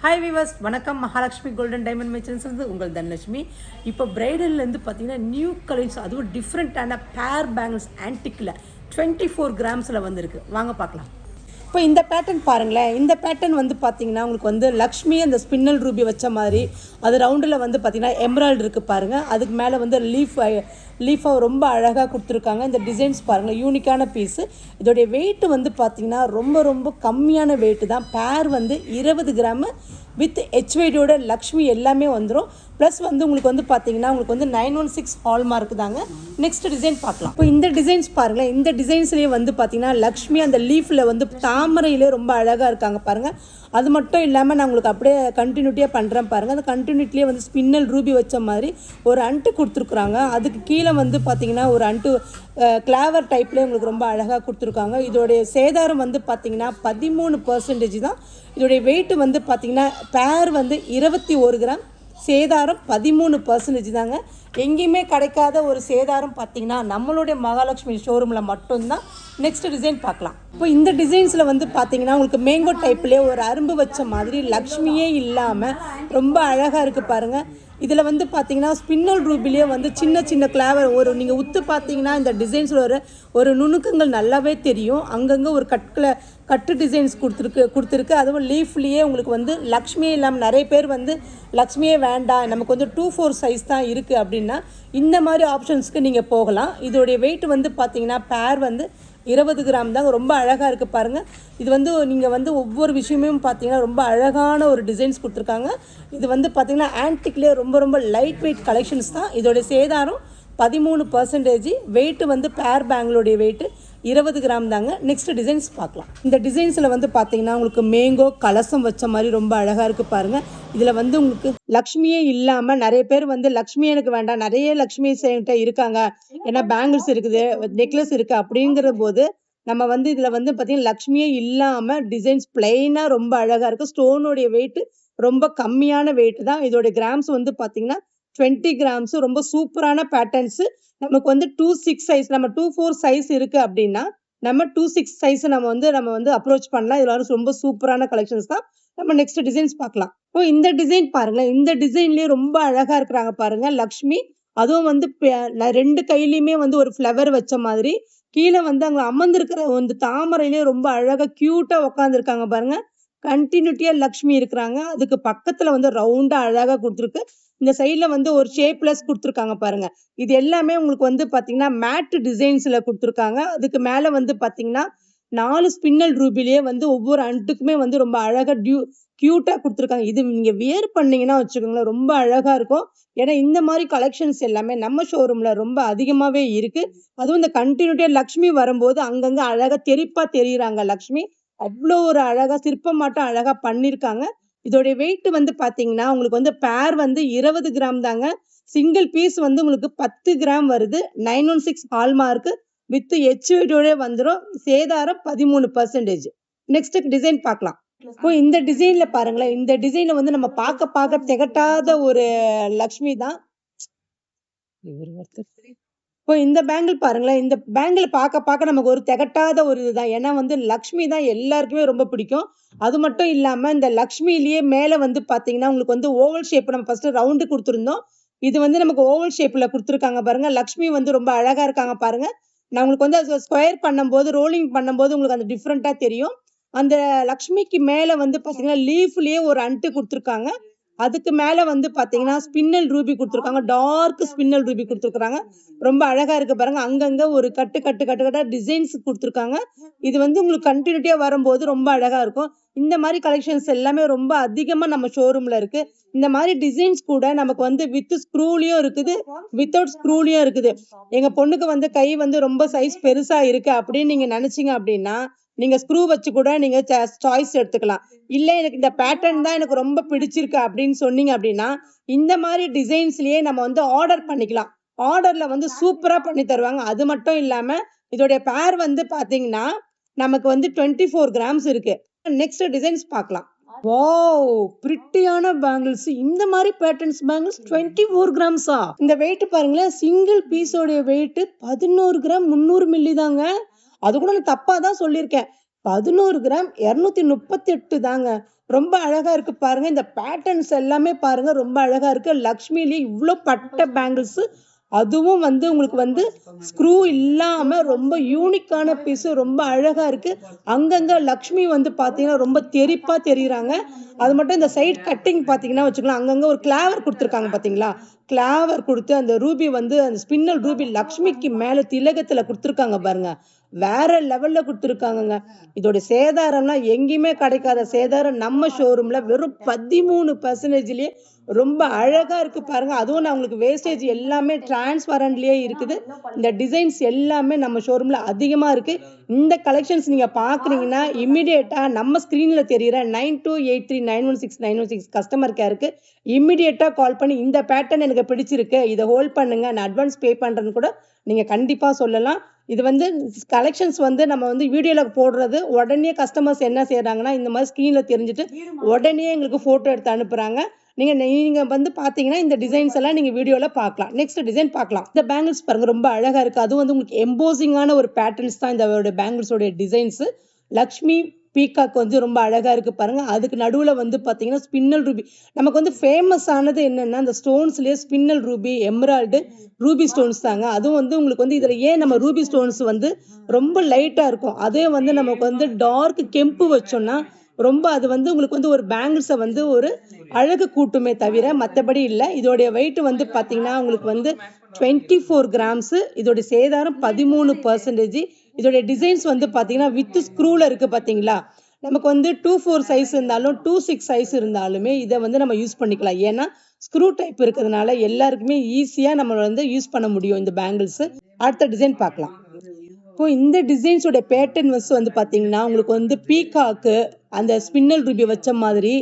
Hi viewers, வணக்கம். Mahalakshmi golden diamond merchants வந்து உங்கள் தனலட்சுமி. இப்போ பிரைடல்லேருந்து பார்த்தீங்கன்னா நியூ கலெக்ஷன்ஸ், அதுவும் டிஃப்ரெண்ட்டான பேர் பேங்கிள்ஸ் ஆன்டிக்கில் 24 கிராம்ஸில் வந்திருக்கு. வாங்க பார்க்கலாம். இப்போ இந்த பேட்டர்ன் பாருங்களேன். இந்த பேட்டர்ன் வந்து பார்த்தீங்கன்னா உங்களுக்கு வந்து லக்ஷ்மி அந்த ஸ்பின்னல் ரூபி வச்ச மாதிரி, அது ரவுண்டில் வந்து பார்த்தீங்கன்னா எம்ராய்டு இருக்குது பாருங்கள். அதுக்கு மேலே வந்து லீஃபாக ரொம்ப அழகாக கொடுத்துருக்காங்க. இந்த டிசைன்ஸ் பாருங்கள், யூனிக்கான பீஸு. இதோடைய வெயிட் வந்து பார்த்திங்கன்னா ரொம்ப ரொம்ப கம்மியான வெயிட்டு தான். பேர் வந்து 20 கிராமு வித் ஹெச்வைடியோட லக்ஷ்மி எல்லாமே வந்துடும். ப்ளஸ் வந்து உங்களுக்கு வந்து பார்த்தீங்கன்னா உங்களுக்கு வந்து 916 ஹால்மார்க் தாங்க. நெக்ஸ்ட் டிசைன் பார்க்கலாம். இப்போ இந்த டிசைன்ஸ் பாருங்களேன். இந்த டிசைன்ஸ்லேயே வந்து பார்த்தீங்கன்னா லக்ஷ்மி அந்த லீஃபில் வந்து தாமரையிலே ரொம்ப அழகாக இருக்காங்க பாருங்கள். அது மட்டும் இல்லாமல் நான் உங்களுக்கு அப்படியே கண்டினியூட்டியாக பண்ணுறேன் பாருங்கள். அந்த கண்டினியூட்டிலே வந்து ஸ்பின்னல் ரூபி வச்ச மாதிரி ஒரு அண்டு கொடுத்துருக்குறாங்க. அதுக்கு கீழே வந்து பார்த்திங்கன்னா ஒரு அண்டு கிளாவர் டைப்லேயே உங்களுக்கு ரொம்ப அழகாக கொடுத்துருக்காங்க. இதோடைய சேதாரம் வந்து பார்த்திங்கன்னா 13% தான். இதோடைய வெயிட்டு வந்து பார்த்திங்கன்னா பேர் வந்து 21 கிராம், சேதாரம் 13% தாங்க. எங்கேயுமே கிடைக்காத ஒரு சேதாரம் பார்த்திங்கன்னா நம்மளுடைய மகாலட்சுமி ஷோரூமில் மட்டும்தான். நெக்ஸ்ட் டிசைன் பார்க்கலாம். இப்போ இந்த டிசைன்ஸில் வந்து பார்த்தீங்கன்னா உங்களுக்கு மேங்கோ டைப்லேயே ஒரு அரும்பு வச்ச மாதிரி லக்ஷ்மியே இல்லாமல் ரொம்ப அழகாக இருக்குது பாருங்கள். இதில் வந்து பார்த்தீங்கன்னா ஸ்பின்னல் ரூபிலே வந்து சின்ன சின்ன கிளாவர் ஒரு நீங்கள் உத்து பார்த்தீங்கன்னா இந்த டிசைன்ஸில் ஒரு நுணுக்கங்கள் நல்லாவே தெரியும். அங்கங்கே ஒரு கட்டு டிசைன்ஸ் கொடுத்துருக்கு. அதுவும் லீஃப்லேயே உங்களுக்கு வந்து லக்ஷ்மியே இல்லாமல் நிறைய பேர் வந்து லக்ஷ்மியே வேண்டாம், நமக்கு வந்து 2/4 சைஸ் தான் இருக்குது அப்படின்னா இந்த மாதிரி ஆப்ஷன்ஸ்க்கு நீங்கள் போகலாம். இதோடைய வெயிட் வந்து பார்த்தீங்கன்னா பேர் வந்து 20 கிராம் தாங்க. ரொம்ப அழகாக இருக்குது பாருங்கள். இது வந்து நீங்கள் வந்து ஒவ்வொரு விஷயமும் பார்த்தீங்கன்னா ரொம்ப அழகான ஒரு டிசைன்ஸ் கொடுத்துருக்காங்க. இது வந்து பார்த்திங்கன்னா ஆன்டிக்லேயே ரொம்ப ரொம்ப லைட் வெயிட் கலெக்ஷன்ஸ் தான். இதோடைய சேதாரம் 13%. வெயிட்டு வந்து பேர் பேங்கிளுடைய வெயிட்டு 20 கிராம் தாங்க. நெக்ஸ்ட் டிசைன்ஸ் பார்க்கலாம். இந்த டிசைன்ஸில் வந்து பார்த்தீங்கன்னா உங்களுக்கு மேங்கோ கலசம் வச்ச மாதிரி ரொம்ப அழகாக இருக்குது பாருங்கள். இதில் வந்து உங்களுக்கு லக்ஷ்மியே இல்லாமல் நிறைய பேர் வந்து லக்ஷ்மி எனக்கு வேண்டாம், நிறைய லக்ஷ்மி என்கிட்ட இருக்காங்க, ஏன்னா பேங்கிள்ஸ் இருக்குது, நெக்லஸ் இருக்குது அப்படிங்கிற போது நம்ம வந்து இதில் வந்து பார்த்தீங்கன்னா லக்ஷ்மியே இல்லாமல் டிசைன்ஸ் பிளெயினாக ரொம்ப அழகாக இருக்குது. ஸ்டோனுடைய வெயிட்டு ரொம்ப கம்மியான வெயிட்டு தான். இதோடைய கிராம்ஸ் வந்து பார்த்தீங்கன்னா 20 கிராம்ஸு. ரொம்ப சூப்பரான பேட்டர்ன்ஸு. நமக்கு வந்து 26 சைஸ், நம்ம 24 சைஸ் இருக்குது அப்படின்னா நம்ம 26 சைஸ் நம்ம வந்து அப்ரோச் பண்ணலாம். இதில் ரொம்ப சூப்பரான கலெக்ஷன்ஸ் தான். நம்ம நெக்ஸ்ட் டிசைன்ஸ் பார்க்கலாம். இப்போ இந்த டிசைன் பாருங்களேன். இந்த டிசைன்லேயே ரொம்ப அழகாக இருக்கிறாங்க பாருங்கள் லக்ஷ்மி. அதுவும் வந்து 2 கையிலையுமே வந்து ஒரு ஃப்ளவர் வச்ச மாதிரி, கீழே வந்து அங்கே அமர்ந்திருக்கிற வந்து தாமரையிலேயே ரொம்ப அழகாக க்யூட்டாக உட்காந்துருக்காங்க பாருங்கள். கண்டினியூட்டியாக லக்ஷ்மி இருக்கிறாங்க. அதுக்கு பக்கத்தில் வந்து ரவுண்டாக அழகாக கொடுத்துருக்கு. இந்த சைடில் வந்து ஒரு ஷேப்லெஸ் கொடுத்துருக்காங்க பாருங்க. இது எல்லாமே உங்களுக்கு வந்து பார்த்தீங்கன்னா மேட் டிசைன்ஸில் கொடுத்துருக்காங்க. அதுக்கு மேலே வந்து பார்த்தீங்கன்னா 4 ஸ்பின்னல் ரூபிலேயே வந்து ஒவ்வொரு அண்டுக்குமே வந்து ரொம்ப அழகாக க்யூட்டாக கொடுத்துருக்காங்க. இது நீங்கள் வியர் பண்ணீங்கன்னா வச்சுக்கோங்களேன் ரொம்ப அழகாக இருக்கும். ஏன்னா இந்த மாதிரி கலெக்ஷன்ஸ் எல்லாமே நம்ம ஷோரூமில் ரொம்ப அதிகமாகவே இருக்குது. அதுவும் இந்த கண்டினியூட்டியாக லக்ஷ்மி வரும்போது அங்கங்கே அழகாக தெறிப்பாக தெரியுறாங்க லக்ஷ்மி. அவ்வளோ ஒரு அழகாக சிற்பமாட்டம் அழகாக பண்ணியிருக்காங்க. இதோடைய வெயிட் வந்து பார்த்தீங்கன்னா உங்களுக்கு வந்து பேர் வந்து 20 கிராம் தாங்க. சிங்கிள் பீஸ் வந்து உங்களுக்கு 10 கிராம் வருது. 916 ஹால்மார்க் வித் ஹெச்ஓடியோட வந்துடும். சேதாரம் 13%. நெக்ஸ்ட் டிசைன் பார்க்கலாம். இப்போ இந்த டிசைன்ல பாருங்களேன். இந்த டிசைன்ல வந்து நம்ம பார்க்க திகட்டாத ஒரு லக்ஷ்மி தான். இப்போ இந்த பேங்கிள் பாருங்களேன். இந்த பேங்கிள் பார்க்க நமக்கு ஒரு திகட்டாத ஒரு இதுதான். ஏன்னா வந்து லக்ஷ்மி தான் எல்லாருக்குமே ரொம்ப பிடிக்கும். அது மட்டும் இல்லாமல் இந்த லக்ஷ்மியிலேயே மேலே வந்து பார்த்தீங்கன்னா உங்களுக்கு வந்து ஓவல் ஷேப், நம்ம ஃபர்ஸ்ட் ரவுண்டு கொடுத்துருந்தோம். இது வந்து நமக்கு ஓவல் ஷேப்பில் கொடுத்துருக்காங்க பாருங்க. லக்ஷ்மி வந்து ரொம்ப அழகாக இருக்காங்க பாருங்க. நான் உங்களுக்கு வந்து அது ஸ்கொயர் பண்ணும்போது ரோலிங் பண்ணும்போது உங்களுக்கு அந்த டிஃப்ரெண்ட்டாக தெரியும். அந்த லக்ஷ்மிக்கு மேலே வந்து பார்த்தீங்கன்னா லீஃப்லேயே ஒரு அண்டு கொடுத்துருக்காங்க. அதுக்கு மேல வந்து பாத்தீங்கன்னா ஸ்பின்னல் ரூபி கொடுத்துருக்காங்க. டார்க் ஸ்பின்னல் ரூபி கொடுத்துருக்காங்க. ரொம்ப அழகா இருக்கு பாருங்க. அங்கங்க ஒரு கட்டு டிசைன்ஸ் கொடுத்துருக்காங்க. இது வந்து உங்களுக்கு கண்டினியூட்டியா வரும்போது ரொம்ப அழகா இருக்கும். இந்த மாதிரி கலெக்ஷன்ஸ் எல்லாமே ரொம்ப அதிகமா நம்ம ஷோரூம்ல இருக்கு. இந்த மாதிரி டிசைன்ஸ் கூட நமக்கு வந்து வித் ஸ்க்ரூலயும் இருக்குது, வித்தவுட் ஸ்க்ரூலயும் இருக்குது. எங்க பொண்ணுக்கு வந்து கை வந்து ரொம்ப சைஸ் பெருசா இருக்கு அப்படின்னு நீங்க நினைச்சீங்க அப்படின்னா நீங்க ஸ்க்ரூ வச்சு கூட நீங்க சாய்ஸ் எடுத்துக்கலாம். இல்ல எனக்கு இந்த பேட்டர்ன் தான் எனக்கு ரொம்ப பிடிச்சிருக்கு அப்படின்னு சொன்னீங்க அப்படின்னா இந்த மாதிரி டிசைன்ஸ்லயே நம்ம வந்து ஆர்டர் பண்ணிக்கலாம். ஆர்டர்ல வந்து சூப்பரா பண்ணி தருவாங்க. அது மட்டும் இல்லாம இதோடைய பேர் வந்து பாத்தீங்கன்னா நமக்கு வந்து 24 கிராம்ஸ் இருக்கு. நெக்ஸ்ட் டிசைன்ஸ் பார்க்கலாம். வாவ், பிரிட்டியான பேங்கிள்ஸ். இந்த மாதிரி பேட்டர்ன்ஸ் பேங்கிள்ஸ் 24 கிராம்ஸா? இந்த வெயிட் பாருங்களேன். சிங்கிள் பீஸோட வெயிட் 11 கிராம் 300 மில்லி தாங்க. அது கூட நான் தப்பா தான் சொல்லியிருக்கேன். 11 கிராம் 238 தாங்க. ரொம்ப அழகாக இருக்குது பாருங்கள். இந்த பேட்டர்ன்ஸ் எல்லாமே பாருங்கள் ரொம்ப அழகாக இருக்குது. லக்ஷ்மிலேயே இவ்வளோ பட்டை பேங்கிள்ஸு, அதுவும் வந்து உங்களுக்கு வந்து ஸ்க்ரூ இல்லாமல் ரொம்ப யூனிக்கான பீஸு, ரொம்ப அழகாக இருக்குது. அங்கங்கே லக்ஷ்மி வந்து பார்த்தீங்கன்னா ரொம்ப தெறிப்பாக தெரியுறாங்க. அது மட்டும் இந்த சைட் கட்டிங் பார்த்தீங்கன்னா வச்சுக்கலாம், அங்கங்கே ஒரு கிளாவர் கொடுத்துருக்காங்க பார்த்தீங்களா, கிளாவர் கொடுத்து அந்த ரூபி வந்து அந்த ஸ்பின்னல் ரூபி லக்ஷ்மிக்கு மேலே திலகத்தில் கொடுத்துருக்காங்க பாருங்க, வேற லெவல்ல கொடுத்துருக்காங்கங்க. இதோட சேதாரம்லாம் எங்கேயுமே கிடைக்காத சேதாரம் நம்ம ஷோரூம்ல வெறும் 13%லயே ரொம்ப அழகா இருக்கு பாருங்க. அதுவும் நான் உங்களுக்கு வேஸ்டேஜ் எல்லாமே டிரான்ஸ்பரண்ட்லயே இருக்குது. இந்த டிசைன்ஸ் எல்லாமே நம்ம ஷோரூம்ல அதிகமா இருக்கு. இந்த கலெக்ஷன்ஸ் நீங்க பாக்குறீங்கன்னா இமிடியேட்டா நம்ம ஸ்கிரீன்ல தெரியுற 9283916916 கஸ்டமர் கேருக்கு இமிடியேட்டா கால் பண்ணி இந்த பேட்டர்ன் எனக்கு பிடிச்சிருக்கு, இதை ஹோல்ட் பண்ணுங்க, நான் அட்வான்ஸ் பே பண்றேன்னு கூட நீங்க கண்டிப்பா சொல்லலாம். இது வந்து கலெக்ஷன்ஸ் வந்து நம்ம வந்து வீடியோவில் போடுறது, உடனே கஸ்டமர்ஸ் என்ன செய்கிறாங்கன்னா இந்த மாதிரி ஸ்க்ரீனில் தெரிஞ்சுட்டு உடனே எங்களுக்கு ஃபோட்டோ எடுத்து அனுப்புகிறாங்க. நீங்கள் வந்து பார்த்தீங்கன்னா இந்த டிசைன்ஸ் எல்லாம் நீங்கள் வீடியோவில் பார்க்கலாம். நெக்ஸ்ட் டிசைன் பார்க்கலாம். இந்த பேங்கிள்ஸ் பாருங்கள் ரொம்ப அழகாக இருக்குது. அதுவும் வந்து உங்களுக்கு எம்போசிங்கான ஒரு பேட்டர்ன்ஸ் தான் இந்த பேங்கிள்ஸோடைய டிசைன்ஸு. லக்ஷ்மி பீகாக் வந்து ரொம்ப அழகாக இருக்குது பாருங்கள். அதுக்கு நடுவில் வந்து பார்த்தீங்கன்னா ஸ்பின்னல் ரூபி, நமக்கு வந்து ஃபேமஸ் ஆனது என்னென்னா அந்த ஸ்டோன்ஸ்லேயே ஸ்பின்னல் ரூபி, எம்ராய்டு, ரூபி ஸ்டோன்ஸ் தாங்க. அதுவும் வந்து உங்களுக்கு வந்து இதில் ஏன் நம்ம ரூபி ஸ்டோன்ஸ் வந்து ரொம்ப லைட்டாக இருக்கும், அதே வந்து நமக்கு வந்து டார்க் கெம்பு வச்சோம்னா ரொம்ப அது வந்து உங்களுக்கு வந்து ஒரு பேங்கிள்ஸை வந்து ஒரு அழகு கூட்டுமே தவிர மற்றபடி இல்லை. இதோடைய வெயிட் வந்து பார்த்தீங்கன்னா உங்களுக்கு வந்து 24 கிராம்ஸு. இதோடைய சேதாரம் 13%. இதோடைய டிசைன்ஸ் வந்து பார்த்தீங்கன்னா வித் ஸ்க்ரூவில் இருக்குது பார்த்தீங்களா. நமக்கு வந்து 24 சைஸ் இருந்தாலும் 26 சைஸ் இருந்தாலுமே இதை வந்து நம்ம யூஸ் பண்ணிக்கலாம். ஏன்னா ஸ்க்ரூ டைப் இருக்கிறதுனால எல்லாருக்குமே ஈஸியாக நம்ம வந்து யூஸ் பண்ண முடியும் இந்த பேங்கிள்ஸு. அடுத்த டிசைன் பார்க்கலாம். இப்போ இந்த டிசைன்ஸோட பேட்டர்ன் வந்து பார்த்தீங்கன்னா உங்களுக்கு வந்து பீகாக்கு அந்த ஸ்பின்னல் ரூபி வச்ச மாதிரி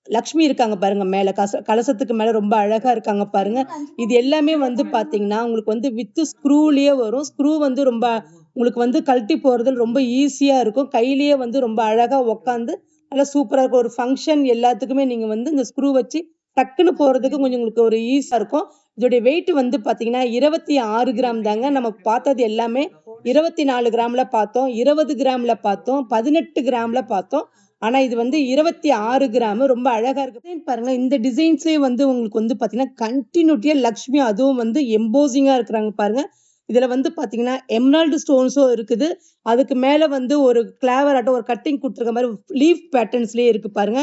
லக்ஷ்மி இருக்காங்க பாருங்க, மேலே கலசத்துக்கு மேலே ரொம்ப அழகா இருக்காங்க பாருங்க. இது எல்லாமே வந்து பார்த்தீங்கன்னா உங்களுக்கு வந்து வித்து ஸ்க்ரூலேயே வரும். ஸ்க்ரூ வந்து ரொம்ப உங்களுக்கு வந்து கழட்டி போகிறது ரொம்ப ஈஸியாக இருக்கும். கையிலேயே வந்து ரொம்ப அழகாக உட்காந்து நல்லா சூப்பராக இருக்கும். ஒரு ஃபங்க்ஷன் எல்லாத்துக்குமே நீங்கள் வந்து இந்த ஸ்க்ரூ வச்சு டக்குன்னு போகிறதுக்கு கொஞ்சம் உங்களுக்கு ஒரு ஈஸியாக இருக்கும். இதோடைய வெயிட் வந்து பார்த்தீங்கன்னா 26 கிராம் தாங்க. நம்ம பார்த்தது எல்லாமே 24 கிராமில் பார்த்தோம், 20 கிராமில் பார்த்தோம், 18 கிராமில் பார்த்தோம். ஆனால் இது வந்து 26 கிராம் ரொம்ப அழகாக இருக்குது பாருங்க. இந்த டிசைன்ஸே வந்து உங்களுக்கு வந்து பார்த்தீங்கன்னா கண்டினியூட்டியாக லக்ஷ்மி, அதுவும் வந்து எம்போசிங்காக இருக்கிறாங்க பாருங்க. இதில் வந்து பார்த்தீங்கன்னா எம்ராய்டு ஸ்டோன்ஸும் இருக்குது. அதுக்கு மேலே வந்து ஒரு கிளாவர் ஆட்டம் ஒரு கட்டிங் கொடுத்துருக்க மாதிரி லீஃப் பேட்டர்ன்ஸ்லேயே இருக்குது பாருங்க.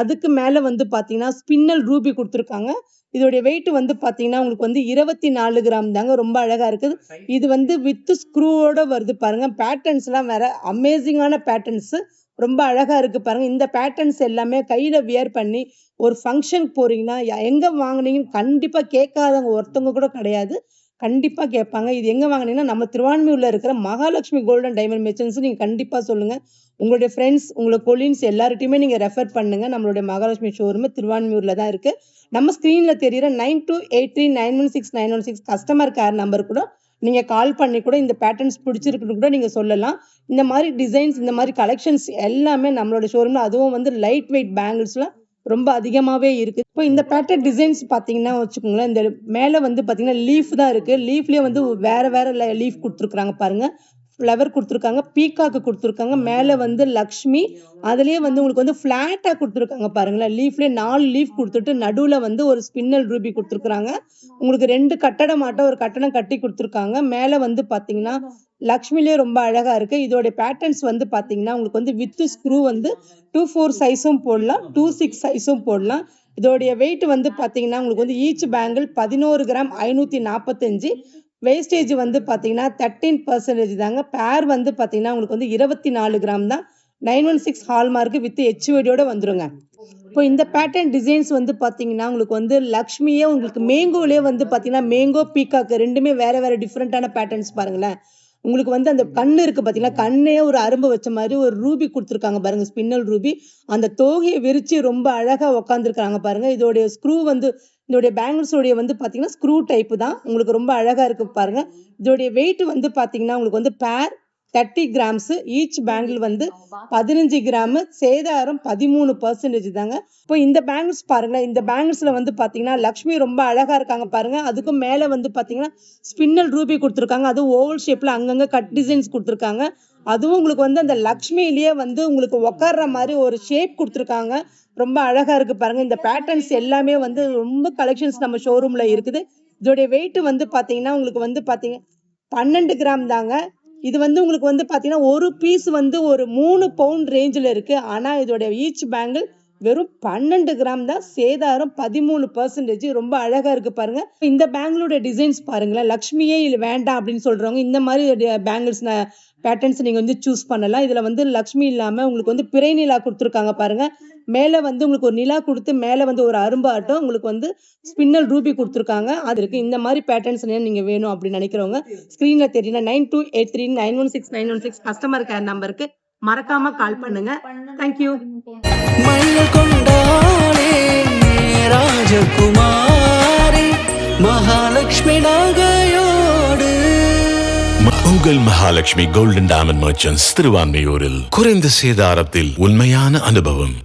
அதுக்கு மேலே வந்து பார்த்தீங்கன்னா ஸ்பின்னல் ரூபி கொடுத்துருக்காங்க. இதோடைய வெயிட் வந்து பார்த்தீங்கன்னா உங்களுக்கு வந்து 24 கிராம் தாங்க. ரொம்ப அழகாக இருக்குது. இது வந்து வித் ஸ்க்ரூவோட வருது பாருங்க. பேட்டர்ன்ஸ்லாம் வேற அமேசிங்கான பேட்டர்ன்ஸு, ரொம்ப அழகாக இருக்குது பாருங்கள். இந்த பேட்டர்ன்ஸ் எல்லாமே கையில் வியர் பண்ணி ஒரு ஃபங்க்ஷன் போகிறீங்கன்னா எங்கே வாங்கினீங்கன்னு கண்டிப்பாக கேட்காதவங்க ஒருத்தவங்க கூட கிடையாது, கண்டிப்பாக கேட்பாங்க. இது எங்கே வாங்கினீங்கன்னா நம்ம திருவான்மியூரில் இருக்கிற மகாலட்சுமி கோல்டன் டைமண்ட் மெர்ச்சன்ட்ஸ் நீங்கள் கண்டிப்பாக சொல்லுங்கள். உங்களுடைய ஃப்ரெண்ட்ஸ், உங்களை கொலீன்ஸ் எல்லார்ட்டையுமே நீங்கள் ரெஃபர் பண்ணுங்கள். நம்மளுடைய மகாலட்சுமி ஷோரூம் திருவான்மியூரில் தான் இருக்குது. நம்ம ஸ்க்ரீனில் தெரிகிற 9283916916 கஸ்டமர் கேர் நம்பர் கூட நீங்கள் கால் பண்ணி கூட இந்த பேட்டர்ன்ஸ் பிடிச்சிருக்குன்னு கூட நீங்கள் சொல்லலாம். இந்த மாதிரி டிசைன்ஸ், இந்த மாதிரி கலெக்ஷன்ஸ் எல்லாமே நம்மளோட ஷோரூமில், அதுவும் வந்து லைட் வெயிட் பேங்கிள்ஸ்லாம் ரொம்ப அதிகமாகவே இருக்குது. இப்போ இந்த பேட்டர்ன் டிசைன்ஸ் பார்த்தீங்கன்னா வச்சுக்கோங்களேன், இந்த மேலே வந்து பார்த்தீங்கன்னா லீஃப் தான் இருக்குது. லீஃப்லேயே வந்து வேறு வேறு லீஃப் கொடுத்துருக்குறாங்க பாருங்கள். ஃப்ளவர் கொடுத்துருக்காங்க, பீகாக்கு கொடுத்துருக்காங்க, மேலே வந்து லக்ஷ்மி, அதுலேயே வந்து உங்களுக்கு வந்து ஃப்ளாட்டாக கொடுத்துருக்காங்க பாருங்களேன். லீஃப்லேயே 4 லீஃப் கொடுத்துட்டு நடுவில் வந்து ஒரு ஸ்பின்னல் ரூபி கொடுத்துருக்குறாங்க. உங்களுக்கு 2 கட்டடம் ஆட்டம் ஒரு கட்டணம் கட்டி கொடுத்துருக்காங்க. மேலே வந்து பார்த்தீங்கன்னா லக்ஷ்மிலேயே ரொம்ப அழகாக இருக்குது. இதோடைய பேட்டர்ன்ஸ் வந்து பார்த்தீங்கன்னா உங்களுக்கு வந்து வித் ஸ்க்ரூ வந்து 24 சைஸும் போடலாம், 26 சைஸும் போடலாம். இதோடைய வெயிட் வந்து பார்த்தீங்கன்னா உங்களுக்கு வந்து ஈச் பேங்கிள் 11 கிராம் 545. வேஸ்டேஜ் வந்து பார்த்தீங்கன்னா 13% தாங்க. பேர் வந்து பார்த்தீங்கன்னா உங்களுக்கு வந்து 24 கிராம் தான். 916 ஹால்மார்க்கு வித் HUID வந்துருங்க. இப்போ இந்த பேட்டர்ன் டிசைன்ஸ் வந்து பார்த்தீங்கன்னா உங்களுக்கு வந்து லக்ஷ்மியே உங்களுக்கு மேங்கோலே வந்து பார்த்தீங்கன்னா மேங்கோ பீகாக்கு ரெண்டுமே வேறு வேறு டிஃப்ரெண்ட்டான பேட்டர்ன்ஸ் பாருங்களேன். உங்களுக்கு வந்து அந்த கண்ணு இருக்குது பார்த்தீங்கன்னா, கண்ணே ஒரு அரும்பு வச்ச மாதிரி ஒரு ரூபி கொடுத்துருக்காங்க பாருங்கள், ஸ்பின்னல் ரூபி. அந்த தோகையை விரித்து ரொம்ப அழகாக உக்காந்துருக்காங்க பாருங்கள். இதோடைய ஸ்க்ரூ வந்து இதோடைய பேங்கிள்ஸோடைய வந்து பார்த்தீங்கன்னா ஸ்க்ரூ டைப்பு தான். உங்களுக்கு ரொம்ப அழகாக இருக்குது பாருங்கள். இதோடைய வெயிட் வந்து பார்த்தீங்கன்னா உங்களுக்கு வந்து பேர் 30 கிராம்ஸ். ஈச் பேங்கிள் வந்து 15 கிராம், சேதாரம் 13% தாங்க. இப்போ இந்த பேங்கிள்ஸ் பாருங்களேன். இந்த பேங்கிள்ஸ்ல வந்து பாத்தீங்கன்னா லக்ஷ்மி ரொம்ப அழகா இருக்காங்க பாருங்க. அதுக்கும் மேல வந்து பாத்தீங்கன்னா ஸ்பின்னல் ரூபி கொடுத்துருக்காங்க. அதுவும் ஓவல் ஷேப்ல அங்கங்க கட் டிசைன்ஸ் கொடுத்துருக்காங்க. அதுவும் உங்களுக்கு வந்து அந்த லக்ஷ்மியிலேயே வந்து உங்களுக்கு உட்கார்ற மாதிரி ஒரு ஷேப் கொடுத்துருக்காங்க. ரொம்ப அழகா இருக்கு பாருங்க. இந்த பேட்டர்ன்ஸ் எல்லாமே வந்து ரொம்ப கலெக்ஷன்ஸ் நம்ம ஷோரூம்ல இருக்குது. இதோடைய வெயிட் வந்து பாத்தீங்கன்னா உங்களுக்கு வந்து பாத்தீங்க 12 கிராம் தாங்க. இது வந்து உங்களுக்கு வந்து பாத்தீங்கன்னா ஒரு பீஸ் வந்து ஒரு 3 பவுண்ட் ரேஞ்சில் இருக்கு. ஆனா இதோட ஈச் பேங்கிள் வெறும் 12 கிராம் தான். சேதாரம் 13%. ரொம்ப அழகா இருக்கு பாருங்க. இந்த பேங்கிளோட டிசைன்ஸ் பாருங்களேன். லக்ஷ்மியே இது வேண்டாம் அப்படின்னு சொல்றவங்க இந்த மாதிரி பேங்கிள்ஸ் பேட்டர்ன்ஸ் நீங்க வந்து சூஸ் பண்ணலாம். இதுல வந்து லக்ஷ்மி இல்லாம உங்களுக்கு வந்து பிறை நிலா கொடுத்துருக்காங்க பாருங்க. மேல வந்து உங்களுக்கு ஒரு நிலா கொடுத்து மேல வந்து ஒரு அரும்பாட்டம் உங்களுக்கு வந்து ஸ்பின்னல் ரூபி கொடுத்துருக்காங்க. அது இருக்கு. இந்த மாதிரி பேட்டர்ன்ஸ் நீங்க வேணும் அப்படின்னு நினைக்கிறவங்க ஸ்கிரீன்ல தெரியுங்க 9283916916 கஸ்டமர் கேர் நம்பருக்கு மறக்காம கால் பண்ணுங்க. தேங்க்யூ. ராஜகுமாரி மகாலட்சுமி நகையோடு உங்கள் மகாலட்சுமி கோல்டன் டைமண்ட் மர்ச்சன்ட்ஸ் திருவான்மையூரில் குறைந்த சேதாரத்தில் உண்மையான அனுபவம்.